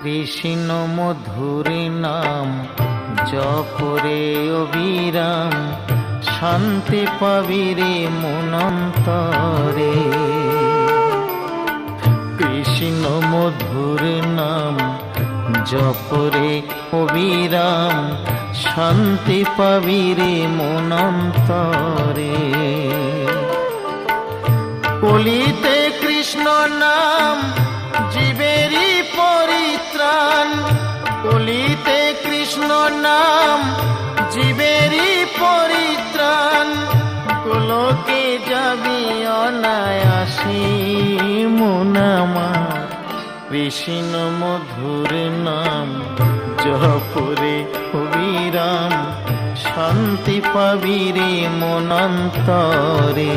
কৃষ্ণ মধুর নাম জপরে অবিরাম, শান্তি পাবিরে মনন্তরে। কৃষ্ণ মধুর নাম জপরে অবিরাম, শান্তি পাবিরে মনন্তরে। কলিতে কৃষ্ণ নাম জীবেরই পরিত্রাণ, কলিতে কৃষ্ণ নাম জীবেরই পরিত্রাণ। গোলকে যাবি অনায়াসে মন আমার, কৃষ্ণ মধুর নাম জপরে অবিরাম, শান্তি পাবিরে মনন্তরে।